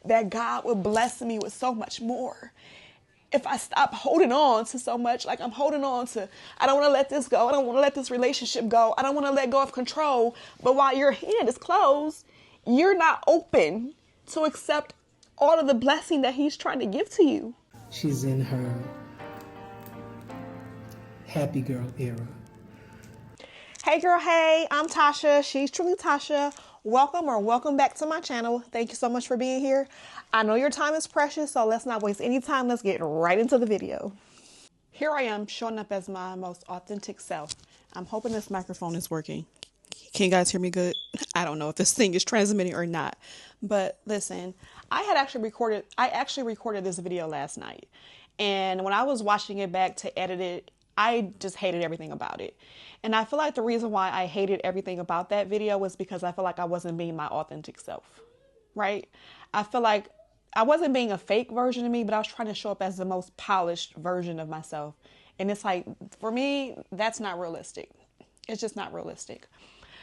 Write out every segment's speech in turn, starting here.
that God would bless me with so much more. If I stop holding on to so much, like I'm holding on to, I don't want to let this go. I don't want to let this relationship go. I don't want to let go of control. But while your hand is closed, you're not open to accept all of the blessing that he's trying to give to you. She's in her happy girl era. Hey girl, hey, I'm Tasha. She's truly Tasha. Welcome back to my channel. Thank you so much for being here. I know your time is precious, so let's not waste any time. Let's get right into the video. Here I am showing up as my most authentic self. I'm hoping this microphone is working. Can you guys hear me good? I don't know if this thing is transmitting or not, but listen, I actually recorded this video last night. And when I was watching it back to edit it, I just hated everything about it. And I feel like the reason why I hated everything about that video was because I feel like I wasn't being my authentic self, right? I feel like I wasn't being a fake version of me, but I was trying to show up as the most polished version of myself. And it's like, for me, that's not realistic. It's just not realistic.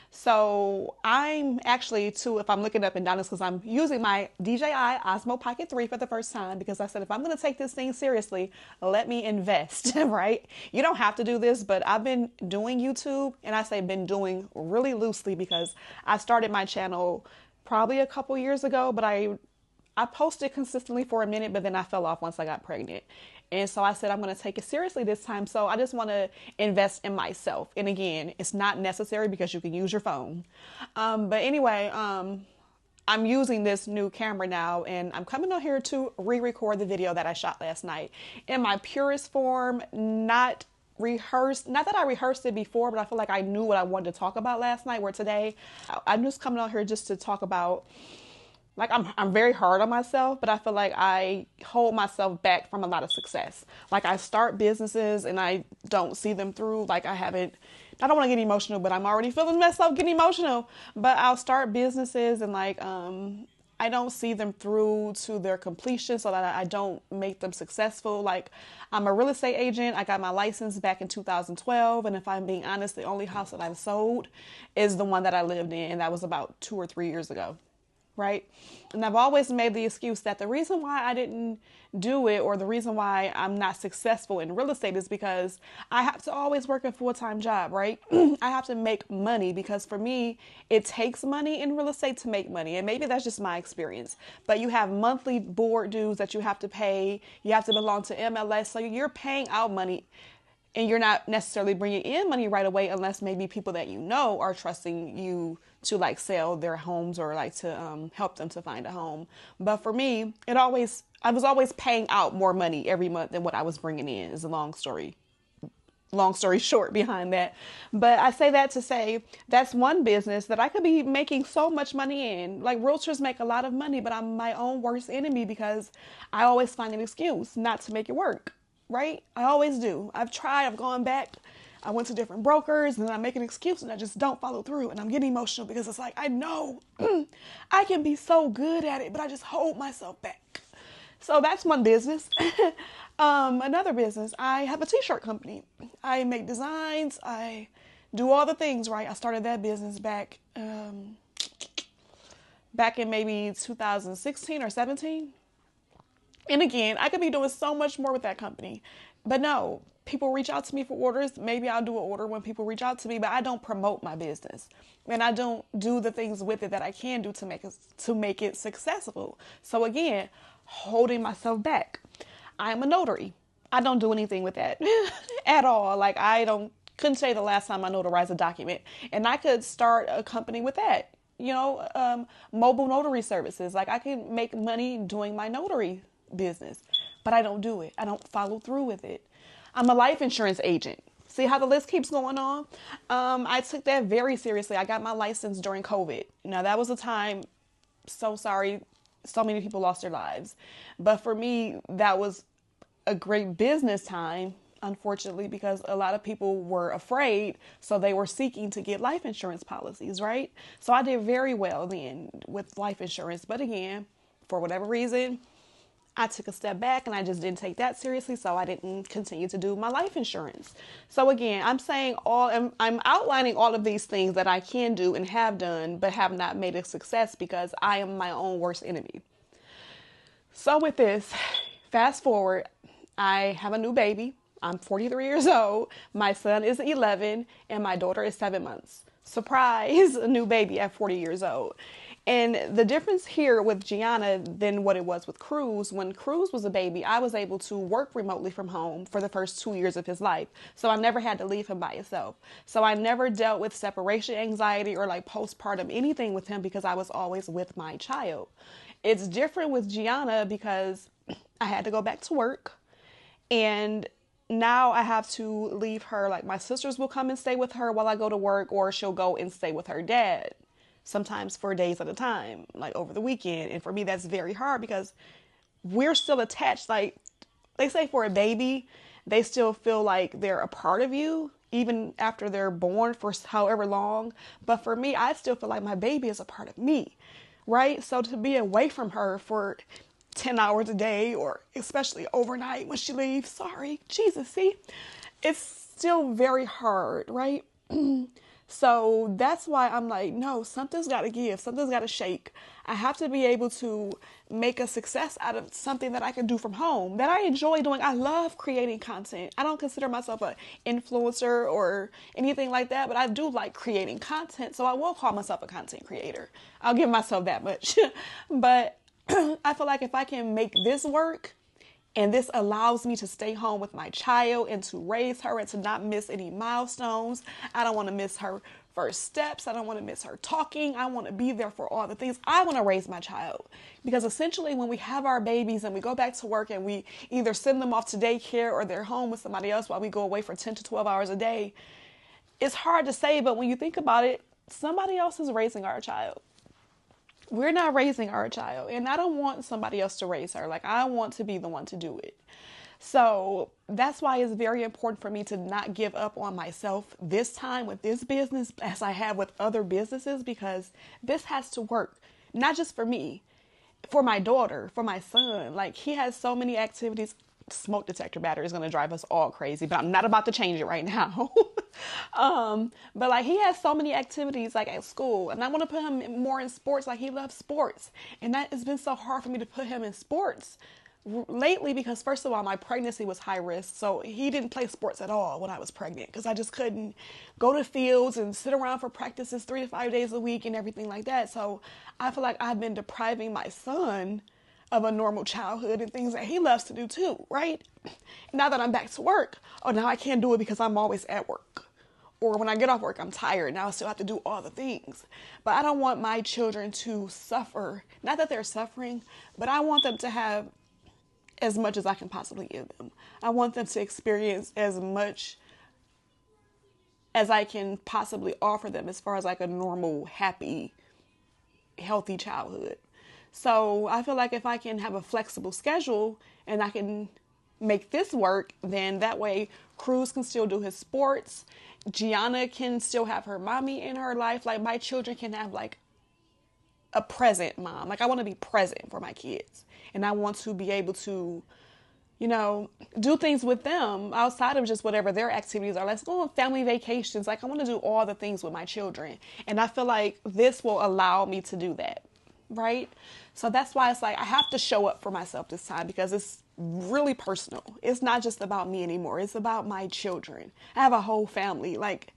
So I'm actually, too, if I'm looking up and down, it's because I'm using my DJI Osmo Pocket 3 for the first time, because I said, if I'm going to take this thing seriously, let me invest, right? You don't have to do this, but I've been doing YouTube, and I say been doing really loosely because I started my channel probably a couple years ago, but I posted consistently for a minute, but then I fell off once I got pregnant. And so I said, I'm going to take it seriously this time. So I just want to invest in myself. And again, it's not necessary because you can use your phone. But anyway, I'm using this new camera now, and I'm coming on here to re-record the video that I shot last night in my purest form, not rehearsed. Not that I rehearsed it before, but I feel like I knew what I wanted to talk about last night, where today I'm just coming on here just to talk about, like, I'm very hard on myself, but I feel like I hold myself back from a lot of success. Like, I start businesses and I don't see them through. Like, I don't want to get emotional, but I'm already feeling myself getting emotional. But I'll start businesses and I don't see them through to their completion, so that I don't make them successful. Like, I'm a real estate agent. I got my license back in 2012. And if I'm being honest, the only house that I've sold is the one that I lived in. And that was about 2 or 3 years ago. Right? And I've always made the excuse that the reason why I didn't do it, or the reason why I'm not successful in real estate, is because I have to always work a full-time job, right? I have to make money, because for me, it takes money in real estate to make money. And maybe that's just my experience, but you have monthly board dues that you have to pay. You have to belong to MLS. So you're paying out money, and you're not necessarily bringing in money right away, unless maybe people that you know are trusting you to like sell their homes, or like to help them to find a home. But for me, I was always paying out more money every month than what I was bringing in. Is a long story short behind that. But I say that to say that's one business that I could be making so much money in. Like, realtors make a lot of money, but I'm my own worst enemy because I always find an excuse not to make it work. Right? I always do. I've gone back. I went to different brokers, and I make an excuse and I just don't follow through. And I'm getting emotional because it's like, I know I can be so good at it, but I just hold myself back. So that's one business. Another business, I have a t-shirt company. I make designs. I do all the things, right? I started that business back in maybe 2016 or 17. And again, I could be doing so much more with that company. But no, people reach out to me for orders. Maybe I'll do an order when people reach out to me, but I don't promote my business. And I don't do the things with it that I can do to make it successful. So again, holding myself back. I'm a notary. I don't do anything with that at all. Like, couldn't say the last time I notarized a document. And I could start a company with that. Mobile notary services. Like, I can make money doing my notary business, but I don't do it. I don't follow through with it. I'm a life insurance agent. See how the list keeps going on? I took that very seriously. I got my license during COVID. Now, that was a time, so sorry, so many people lost their lives. But for me, that was a great business time, unfortunately, because a lot of people were afraid, so they were seeking to get life insurance policies, right? So I did very well then with life insurance. But again, for whatever reason, I took a step back and I just didn't take that seriously, so I didn't continue to do my life insurance. So again, I'm outlining all of these things that I can do and have done, but have not made a success because I am my own worst enemy. So with this, fast forward, I have a new baby. I'm 43 years old. My son is 11 and my daughter is 7 months. Surprise, a new baby at 40 years old. And the difference here with Gianna than what it was with Cruz, when Cruz was a baby, I was able to work remotely from home for the first 2 years of his life. So I never had to leave him by himself. So I never dealt with separation anxiety or like postpartum anything with him because I was always with my child. It's different with Gianna because I had to go back to work and now I have to leave her. Like my sisters will come and stay with her while I go to work, or she'll go and stay with her dad, sometimes for days at a time, like over the weekend. And for me, that's very hard because we're still attached. Like they say for a baby, they still feel like they're a part of you, even after they're born for however long. But for me, I still feel like my baby is a part of me, right? So to be away from her for 10 hours a day, or especially overnight when she leaves, sorry, Jesus, see, it's still very hard, right? So that's why I'm like, no, something's got to give, something's got to shake. I have to be able to make a success out of something that I can do from home that I enjoy doing. I love creating content. I don't consider myself an influencer or anything like that, but I do like creating content. So I will call myself a content creator. I'll give myself that much. But I feel like if I can make this work, and this allows me to stay home with my child and to raise her and to not miss any milestones. I don't want to miss her first steps. I don't want to miss her talking. I want to be there for all the things. I want to raise my child. Because essentially when we have our babies and we go back to work and we either send them off to daycare or they're home with somebody else while we go away for 10 to 12 hours a day, it's hard to say, but when you think about it, somebody else is raising our child. We're not raising our child, and I don't want somebody else to raise her. Like, I want to be the one to do it. So that's why it's very important for me to not give up on myself this time with this business as I have with other businesses, because this has to work, not just for me, for my daughter, for my son. Like, he has so many activities. Smoke detector battery is going to drive us all crazy, but I'm not about to change it right now. But like he has so many activities like at school, and I want to put him more in sports. Like he loves sports, and that has been so hard for me to put him in sports lately because first of all, my pregnancy was high risk. So he didn't play sports at all when I was pregnant because I just couldn't go to fields and sit around for practices 3 to 5 days a week and everything like that. So I feel like I've been depriving my son of a normal childhood and things that he loves to do too, right? Now that I'm back to work, oh, now I can't do it because I'm always at work. Or when I get off work, I'm tired. Now I still have to do all the things. But I don't want my children to suffer. Not that they're suffering, but I want them to have as much as I can possibly give them. I want them to experience as much as I can possibly offer them as far as like a normal, happy, healthy childhood. So I feel like if I can have a flexible schedule and I can make this work, then that way Cruz can still do his sports. Gianna can still have her mommy in her life. Like my children can have like a present mom. Like I want to be present for my kids. And I want to be able to, you know, do things with them outside of just whatever their activities are. Let's go on family vacations. Like I want to do all the things with my children. And I feel like this will allow me to do that. Right? So that's why it's like I have to show up for myself this time because it's really personal. It's not just about me anymore. It's about my children. I have a whole family. Like,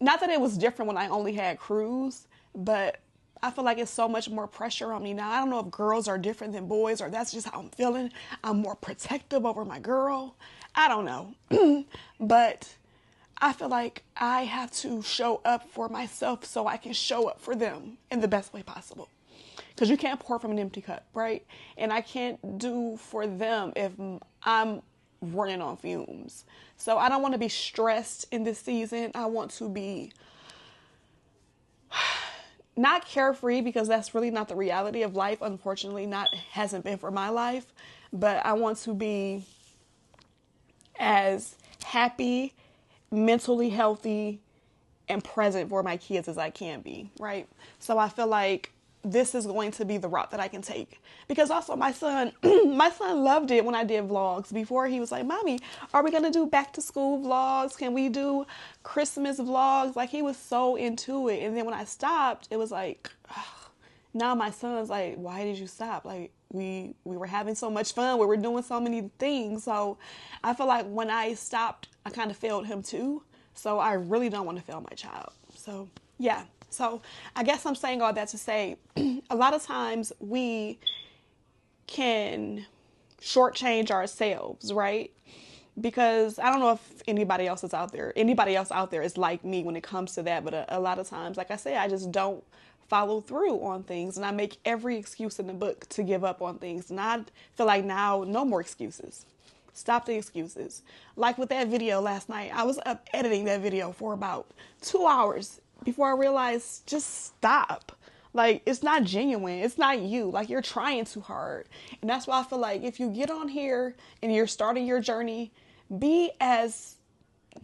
not that it was different when I only had Cruz, but I feel like it's so much more pressure on me now. I don't know if girls are different than boys or that's just how I'm feeling. I'm more protective over my girl. I don't know. But I feel like I have to show up for myself so I can show up for them in the best way possible. Because you can't pour from an empty cup, right? And I can't do for them if I'm running on fumes. So I don't want to be stressed in this season. I want to be not carefree because that's really not the reality of life. Unfortunately, hasn't been for my life. But I want to be as happy, mentally healthy, and present for my kids as I can be, right? So I feel like this is going to be the route that I can take. Because also my son, my son loved it when I did vlogs. Before he was like, Mommy, are we going to do back to school vlogs? Can we do Christmas vlogs? Like he was so into it. And then when I stopped, it was like, ugh, now my son's like, why did you stop? Like, we were having so much fun. We were doing so many things. So I feel like when I stopped, I kind of failed him too. So I really don't want to fail my child. So yeah. So I guess I'm saying all that to say a lot of times we can shortchange ourselves, right? Because I don't know if anybody else is out there. Anybody else out there is like me when it comes to that. But a lot of times, like I say, I just don't follow through on things. And I make every excuse in the book to give up on things. And I feel like now, no more excuses. Stop the excuses. Like with that video last night, I was up editing that video for about 2 hours before I realized, just stop. Like, it's not genuine. It's not you. Like, you're trying too hard. And that's why I feel like if you get on here and you're starting your journey, be as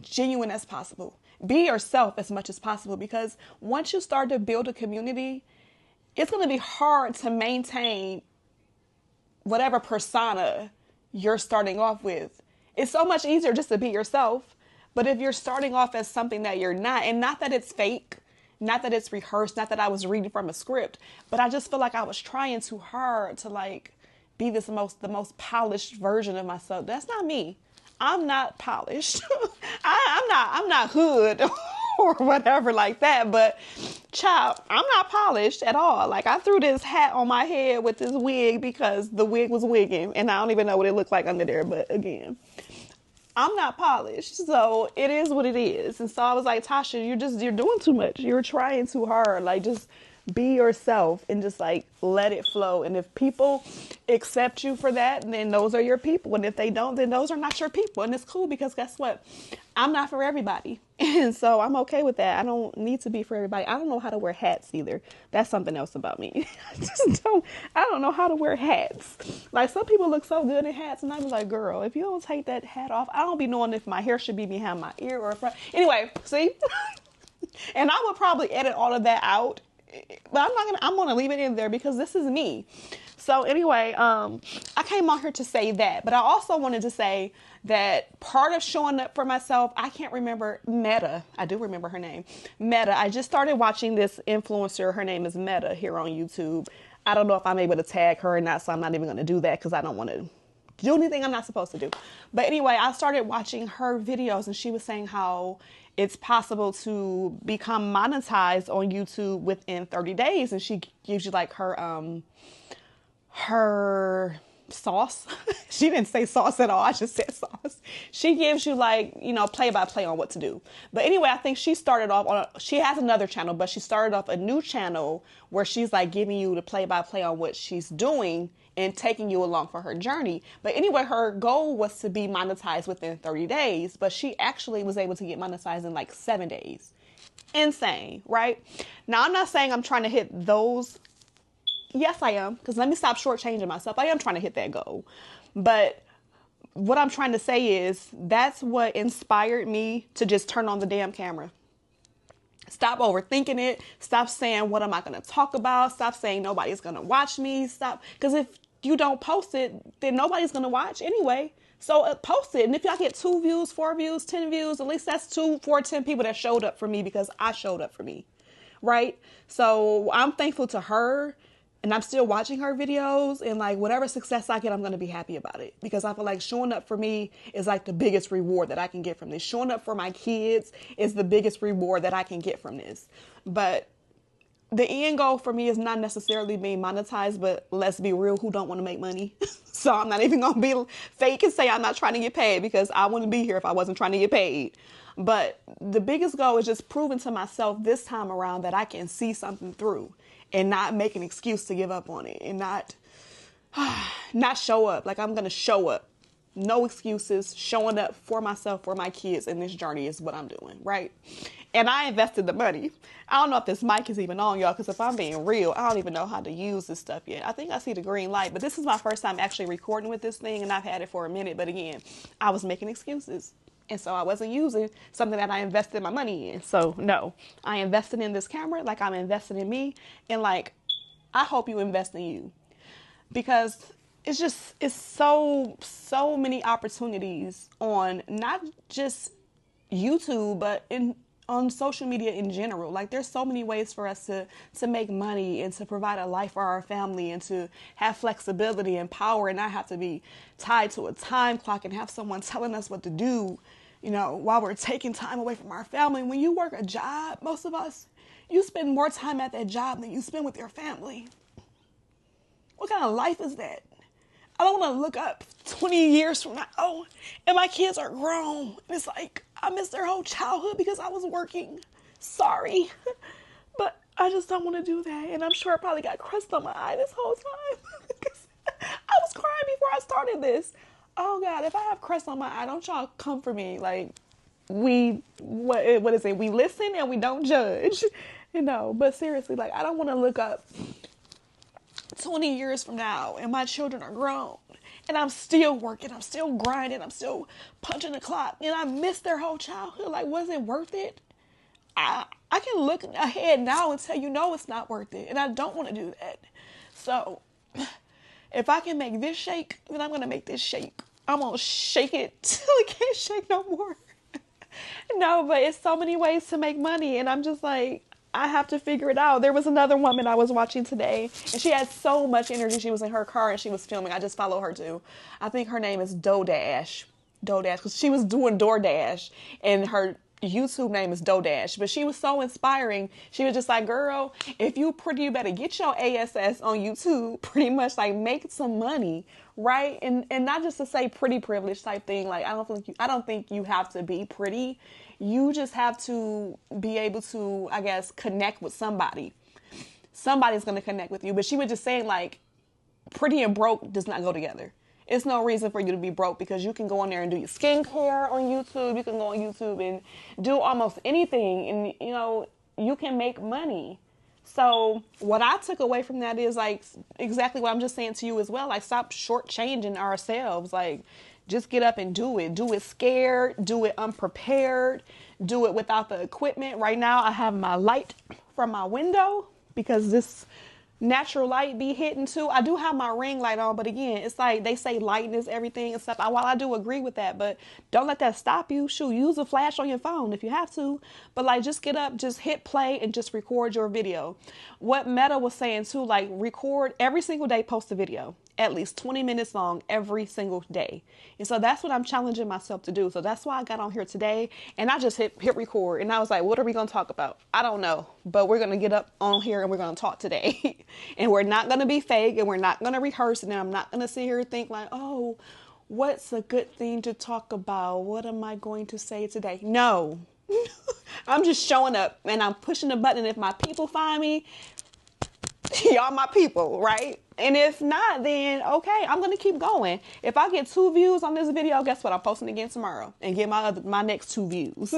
genuine as possible. Be yourself as much as possible, because once you start to build a community, it's going to be hard to maintain whatever persona you're starting off with. It's so much easier just to be yourself. But if you're starting off as something that you're not, and not that it's fake, not that it's rehearsed, not that I was reading from a script, but I just feel like I was trying too hard to like be the most polished version of myself. That's not me. I'm not polished. I'm not hood or whatever like that. But child, I'm not polished at all. Like, I threw this hat on my head with this wig because the wig was wigging, and I don't even know what it looked like under there. But again, I'm not polished, so it is what it is. And so I was like, Tasha, you're doing too much. You're trying too hard. Like, just be yourself and just like let it flow. And if people accept you for that, then those are your people. And if they don't, then those are not your people. And it's cool, because guess what? I'm not for everybody. And so I'm okay with that. I don't need to be for everybody. I don't know how to wear hats either. That's something else about me. I don't know how to wear hats. Like, some people look so good in hats, and I'm like, girl, if you don't take that hat off, I don't be knowing if my hair should be behind my ear or front. Anyway, see? And I would probably edit all of that out, but I'm gonna leave it in there because this is me. So anyway, I came on here to say that, but I also wanted to say that part of showing up for myself, I can't remember Meta. I do remember her name, Meta. I just started watching this influencer. Her name is Meta here on YouTube. I don't know if I'm able to tag her or not, so I'm not even going to do that because I don't want to do anything I'm not supposed to do. But anyway, I started watching her videos, and she was saying how it's possible to become monetized on YouTube within 30 days. And she gives you like her sauce. She didn't say sauce at all. I just said sauce. She gives you like, play by play on what to do. But anyway, I think she started off she has another channel, but she started off a new channel where she's like giving you the play by play on what she's doing and taking you along for her journey. But anyway, her goal was to be monetized within 30 days, but she actually was able to get monetized in like 7 days. Insane, right? Now, I'm not saying I'm trying to hit those. Yes, I am. Because let me stop shortchanging myself. I am trying to hit that goal. But what I'm trying to say is that's what inspired me to just turn on the damn camera. Stop overthinking it. Stop saying, what am I going to talk about? Stop saying nobody's going to watch me. Stop. Because if you don't post it, then nobody's going to watch anyway. So post it. And if y'all get 2 views, 4 views, 10 views, at least that's 2, 4, 10 people that showed up for me because I showed up for me. Right? So I'm thankful to her. And I'm still watching her videos, and like whatever success I get, I'm going to be happy about it, because I feel like showing up for me is like the biggest reward that I can get from this. Showing up for my kids is the biggest reward that I can get from this. But the end goal for me is not necessarily being monetized, but let's be real, who don't want to make money? So I'm not even going to be fake and say I'm not trying to get paid, because I wouldn't be here if I wasn't trying to get paid. But the biggest goal is just proving to myself this time around that I can see something through and not make an excuse to give up on it, and not show up. Like, I'm going to show up. No excuses, showing up for myself, for my kids, and this journey is what I'm doing, right? And I invested the money. I don't know if this mic is even on, y'all, because if I'm being real, I don't even know how to use this stuff yet. I think I see the green light, but this is my first time actually recording with this thing, and I've had it for a minute. But again, I was making excuses. And so I wasn't using something that I invested my money in. So no, I invested in this camera like I'm invested in me. And like, I hope you invest in you, because it's so many opportunities on not just YouTube, but on social media in general. Like, there's so many ways for us to make money and to provide a life for our family and to have flexibility and power and not have to be tied to a time clock and have someone telling us what to do, you know, while we're taking time away from our family. When you work a job, most of us, you spend more time at that job than you spend with your family. What kind of life is that? I don't want to look up 20 years from now, oh, and my kids are grown. And it's like, I missed their whole childhood because I was working. Sorry. But I just don't want to do that. And I'm sure I probably got crust on my eye this whole time. I was crying before I started this. Oh, God, if I have crust on my eye, don't y'all come for me. Like, what is it? We listen and we don't judge. You know, but seriously, like, I don't want to look up 20 years from now and my children are grown and I'm still working, I'm still grinding, I'm still punching the clock, and I missed their whole childhood. Like, was it worth it? I can look ahead now and tell you, no, it's not worth it, and I don't want to do that. So if I can make this shake, then I'm going to make this shake. I'm going to shake it till it can't shake no more. No, but it's so many ways to make money, and I'm just like, I have to figure it out. There was another woman I was watching today, and she had so much energy. She was in her car and she was filming. I just follow her too. I think her name is DoDash, because she was doing DoorDash, and her YouTube name is DoDash. But she was so inspiring. She was just like, girl, if you pretty, you better get your ASS on YouTube. Pretty much, like, make some money, right? And not just to say pretty privilege type thing. Like, I don't think you have to be pretty. You just have to be able to, I guess, connect with somebody. Somebody's going to connect with you. But she was just saying, like, pretty and broke does not go together. It's no reason for you to be broke, because you can go on there and do your skincare on YouTube. You can go on YouTube and do almost anything. And, you know, you can make money. So what I took away from that is, like, exactly what I'm just saying to you as well. Like, stop shortchanging ourselves. Like, just get up and do it. Do it scared. Do it unprepared. Do it without the equipment. Right now, I have my light from my window because this natural light be hitting too. I do have my ring light on, but again, it's like they say lighting is everything and stuff. While I do agree with that, but don't let that stop you. Shoot, use a flash on your phone if you have to. But like, just get up, just hit play and just record your video. What Meta was saying too, like, record every single day, post a video. At least 20 minutes long every single day. And so that's what I'm challenging myself to do. So that's why I got on here today and I just hit record, and I was like, what are we going to talk about? I don't know, but we're going to get up on here and we're going to talk today. And we're not going to be fake, and we're not going to rehearse, and I'm not going to sit here and think like, oh, what's a good thing to talk about? What am I going to say today? No, I'm just showing up and I'm pushing the button. If my people find me, y'all my people, right? And if not, then okay, I'm going to keep going. If I get 2 views on this video, guess what? I'm posting again tomorrow and get my next 2 views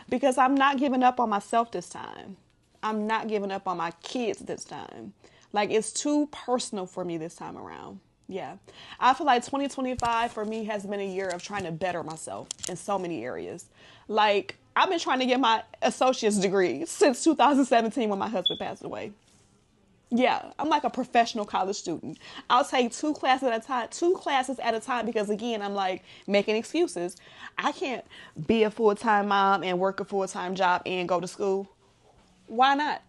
because I'm not giving up on myself this time. I'm not giving up on my kids this time. Like, it's too personal for me this time around. Yeah. I feel like 2025 for me has been a year of trying to better myself in so many areas. Like, I've been trying to get my associate's degree since 2017 when my husband passed away. Yeah, I'm like a professional college student. I'll take 2 classes at a time because, again, I'm like making excuses. I can't be a full-time mom and work a full-time job and go to school. Why not?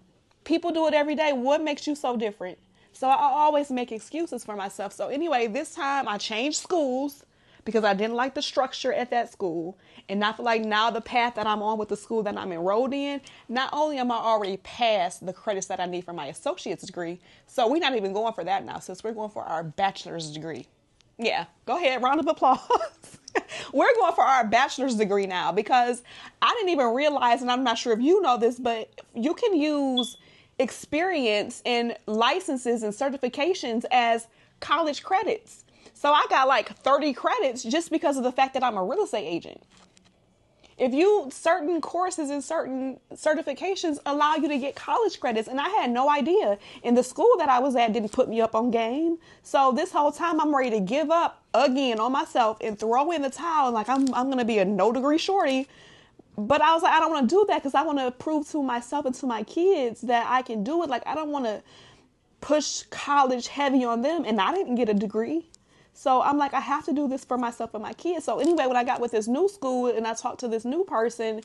People do it every day. What makes you so different? So I always make excuses for myself. So anyway, this time I changed schools because I didn't like the structure at that school. And I feel like now the path that I'm on with the school that I'm enrolled in, not only am I already past the credits that I need for my associate's degree, so we're not even going for that now, since we're going for our bachelor's degree. Yeah, go ahead, round of applause. We're going for our bachelor's degree now because I didn't even realize, and I'm not sure if you know this, but you can use experience and licenses and certifications as college credits. So I got like 30 credits just because of the fact that I'm a real estate agent. If you, certain courses and certain certifications allow you to get college credits, and I had no idea. And the school that I was at didn't put me up on game. So this whole time I'm ready to give up again on myself and throw in the towel. Like, I'm going to be a no degree shorty. But I was like, I don't want to do that because I want to prove to myself and to my kids that I can do it. Like, I don't want to push college heavy on them. And I didn't get a degree. So I'm like, I have to do this for myself and my kids. So anyway, when I got with this new school and I talked to this new person,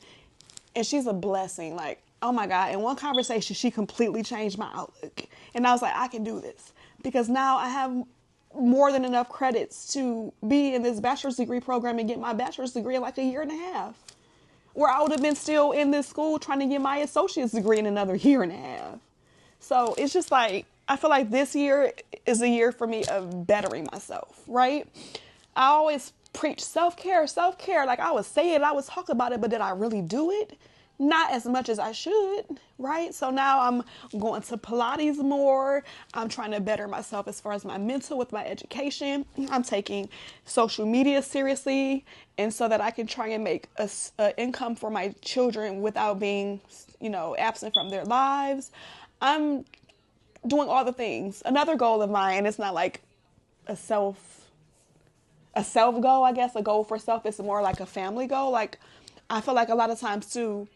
And she's a blessing. Like, oh my God, in one conversation, she completely changed my outlook. And I was like, I can do this. Because now I have more than enough credits to be in this bachelor's degree program and get my bachelor's degree in like a year and a half. Where I would have been still in this school trying to get my associate's degree in another year and a half. So it's just like, I feel like this year is a year for me of bettering myself, right? I always preach self-care, self-care. Like I would say it, I would talk about it, but did I really do it? Not as much as I should, right? So now I'm going to Pilates more. I'm trying to better myself as far as my mental with my education. I'm taking social media seriously, and so that I can try and make a income for my children without being, absent from their lives. I'm doing all the things. Another goal of mine, it's not like a self goal, I guess, a goal for self. It's more like a family goal. Like I feel like a lot of times too,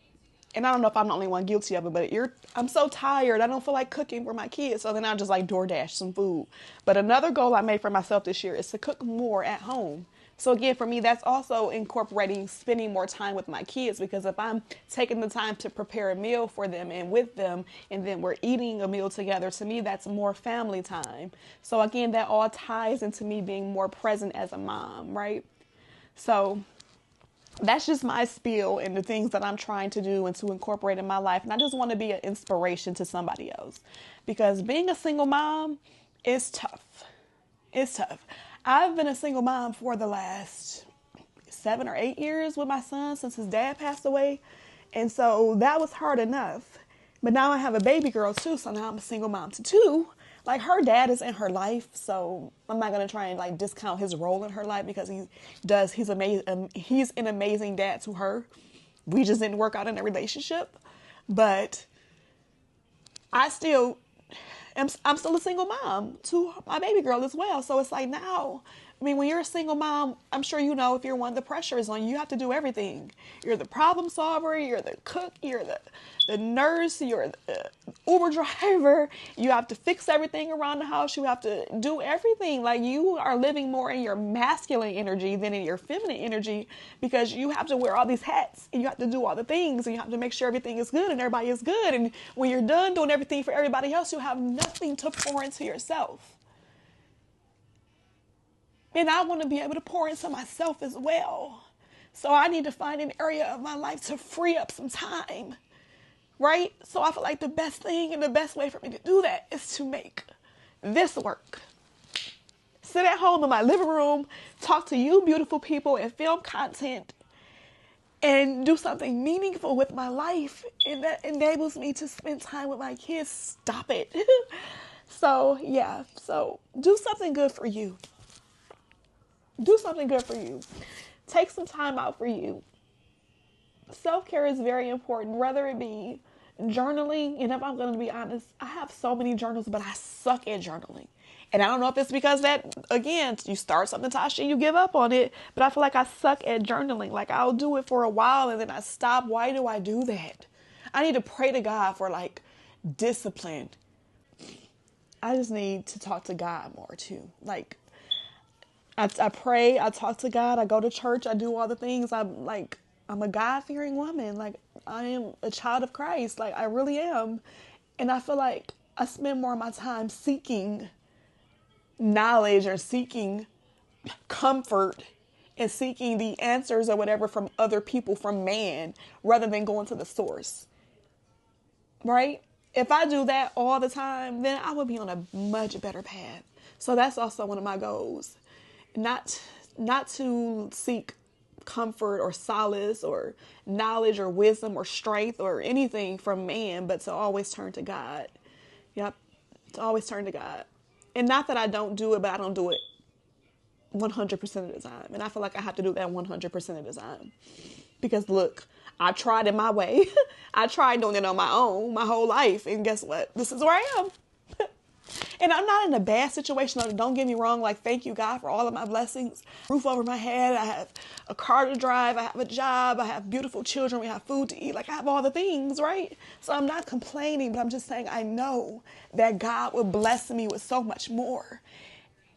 and I don't know if I'm the only one guilty of it, but I'm so tired. I don't feel like cooking for my kids. So then I just like DoorDash some food. But another goal I made for myself this year is to cook more at home. So again, for me, that's also incorporating spending more time with my kids, because if I'm taking the time to prepare a meal for them and with them, and then we're eating a meal together, to me, that's more family time. So again, that all ties into me being more present as a mom, right? So that's just my spiel and the things that I'm trying to do and to incorporate in my life. And I just want to be an inspiration to somebody else, because being a single mom is tough. It's tough. I've been a single mom for the last 7 or 8 years with my son since his dad passed away. And so that was hard enough. But now I have a baby girl too. So now I'm a single mom to two. Like her dad is in her life, so I'm not gonna try and like discount his role in her life, because he's amazing. He's an amazing dad to her. We just didn't work out in a relationship, but I'm still a single mom to my baby girl as well. So it's like now, I mean, when you're a single mom, I'm sure you know, if you're one, the pressure is on you. You have to do everything. You're the problem solver, you're the cook, you're the nurse, you're the Uber driver. You have to fix everything around the house. You have to do everything. Like you are living more in your masculine energy than in your feminine energy, because you have to wear all these hats and you have to do all the things, and you have to make sure everything is good and everybody is good. And when you're done doing everything for everybody else, you have nothing to pour into yourself. And I want to be able to pour into myself as well. So I need to find an area of my life to free up some time, right? So I feel like the best thing and the best way for me to do that is to make this work. Sit at home in my living room, talk to you beautiful people, and film content, and do something meaningful with my life. And that enables me to spend time with my kids. Stop it. So yeah, so do something good for you. Do something good for you. Take some time out for you. Self-care is very important, whether it be journaling. And if I'm going to be honest, I have so many journals, but I suck at journaling. And I don't know if it's because that, again, you start something, Tasha, you give up on it. But I feel like I suck at journaling. Like I'll do it for a while and then I stop. Why do I do that? I need to pray to God for like discipline. I just need to talk to God more too. Like, I pray, I talk to God, I go to church, I do all the things. I'm a God-fearing woman. Like, I am a child of Christ. Like, I really am. And I feel like I spend more of my time seeking knowledge or seeking comfort and seeking the answers or whatever from other people, from man, rather than going to the source. Right? If I do that all the time, then I would be on a much better path. So that's also one of my goals. Not to seek comfort or solace or knowledge or wisdom or strength or anything from man, but to always turn to God. Yep, to always turn to God. And not that I don't do it, but I don't do it 100% of the time. And I feel like I have to do that 100% of the time. Because look, I tried it my way. I tried doing it on my own my whole life. And guess what? This is where I am. And I'm not in a bad situation. Don't get me wrong. Like, thank you, God, for all of my blessings. Roof over my head. I have a car to drive. I have a job. I have beautiful children. We have food to eat. Like, I have all the things, right? So I'm not complaining, but I'm just saying I know that God will bless me with so much more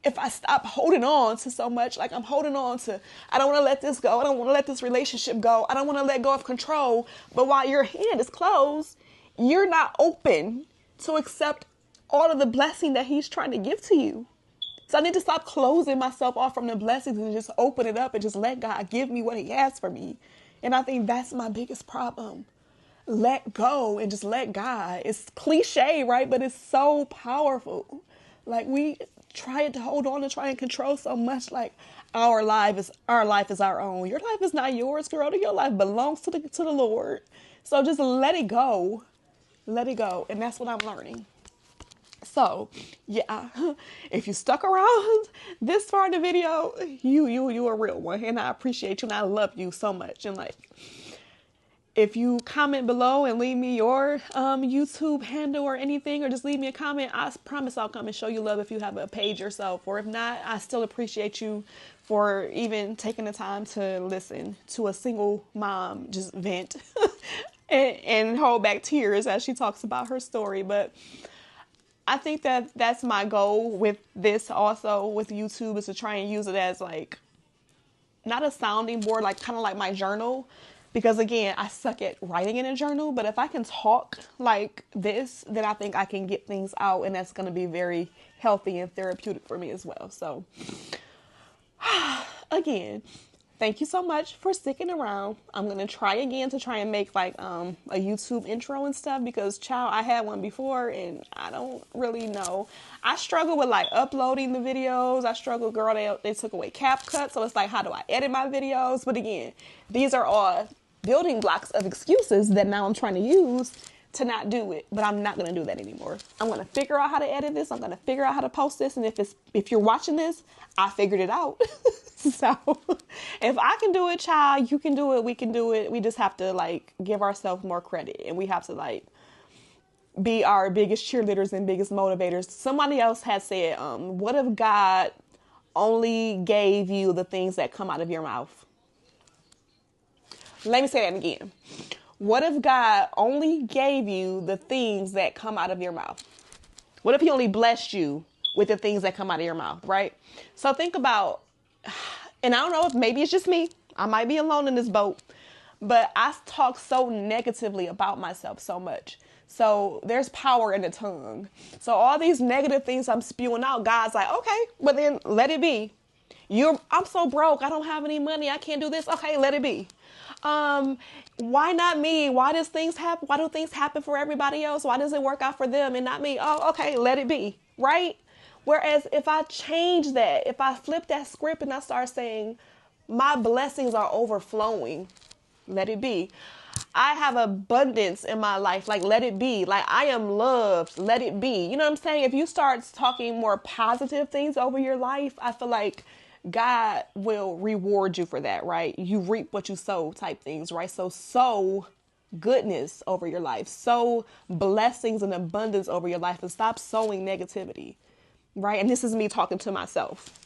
if I stop holding on to so much, like I'm holding on to, I don't want to let this go. I don't want to let this relationship go. I don't want to let go of control. But while your hand is closed, you're not open to accept all of the blessing that he's trying to give to you. So I need to stop closing myself off from the blessings and just open it up and just let God give me what he has for me. And I think that's my biggest problem. Let go and just let God. It's cliche, right? But it's so powerful. Like we try to hold on and try and control so much. Like our life is our own. Your life is not yours, girl. Your life belongs to the Lord. So just let it go. Let it go. And that's what I'm learning. So yeah, if you stuck around this far in the video, you a real one, and I appreciate you and I love you so much. And like, if you comment below and leave me your YouTube handle or anything, or just leave me a comment, I promise I'll come and show you love if you have a page yourself. Or if not, I still appreciate you for even taking the time to listen to a single mom just vent and hold back tears as she talks about her story. But I think that that's my goal with this also with YouTube, is to try and use it as like, not a sounding board, like kind of like my journal. Because again, I suck at writing in a journal, but if I can talk like this, then I think I can get things out, and that's going to be very healthy and therapeutic for me as well. So again, thank you so much for sticking around. I'm going to try again to try and make like a YouTube intro and stuff, because child, I had one before and I don't really know. I struggle with like uploading the videos. I struggle, girl, they took away CapCut. So it's like, how do I edit my videos? But again, these are all building blocks of excuses that now I'm trying to use to not do it. But I'm not going to do that anymore. I'm going to figure out how to edit this. I'm going to figure out how to post this. And if you're watching this, I figured it out. So if I can do it, child, you can do it. We can do it. We just have to like give ourselves more credit, and we have to like be our biggest cheerleaders and biggest motivators. Somebody else had said, what if God only gave you the things that come out of your mouth? Let me say that again. What if God only gave you the things that come out of your mouth? What if he only blessed you with the things that come out of your mouth, right? So think about, and I don't know if maybe it's just me, I might be alone in this boat, but I talk so negatively about myself so much. So there's power in the tongue. So all these negative things I'm spewing out, God's like, okay, but then let it be. I'm so broke. I don't have any money. I can't do this. Okay, let it be. Why not me? Why do things happen for everybody else? Why does it work out for them and not me? Oh, okay, let it be. Right? Whereas if I change that, if I flip that script and I start saying, my blessings are overflowing, let it be. I have abundance in my life, like let it be. Like I am loved, let it be. You know what I'm saying? If you start talking more positive things over your life, I feel like God will reward you for that, right? You reap what you sow type things, right? So sow goodness over your life, sow blessings and abundance over your life, and stop sowing negativity, right? And this is me talking to myself.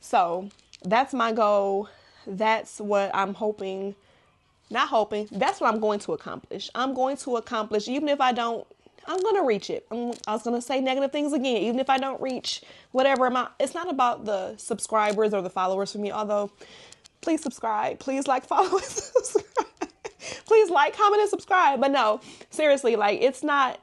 So that's my goal. That's what I'm hoping, not hoping, that's what I'm going to accomplish. I'm going to accomplish, even if I don't, I'm going to reach it. I was going to say negative things again, even if I don't reach whatever amount. It's not about the subscribers or the followers for me, although please subscribe. Please like, follow, and subscribe. Please like, comment, and subscribe. But no, seriously, like that's not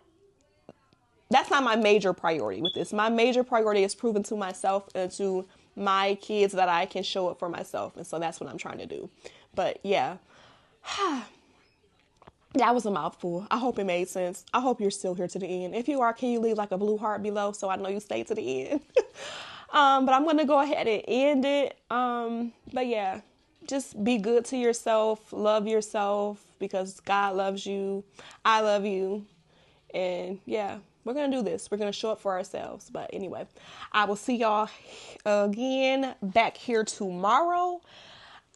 my major priority with this. My major priority is proving to myself and to my kids that I can show up for myself. And so that's what I'm trying to do. But yeah. That was a mouthful. I hope it made sense. I hope you're still here to the end. If you are, can you leave like a blue heart below so I know you stayed to the end? But I'm going to go ahead and end it. But yeah, just be good to yourself. Love yourself because God loves you. I love you. And yeah, we're going to do this. We're going to show up for ourselves. But anyway, I will see y'all again back here tomorrow.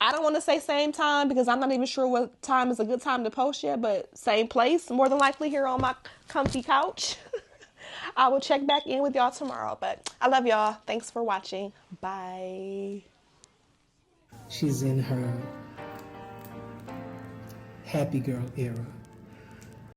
I don't want to say same time because I'm not even sure what time is a good time to post yet, but same place, more than likely here on my comfy couch. I will check back in with y'all tomorrow, but I love y'all. Thanks for watching. Bye. She's in her happy girl era.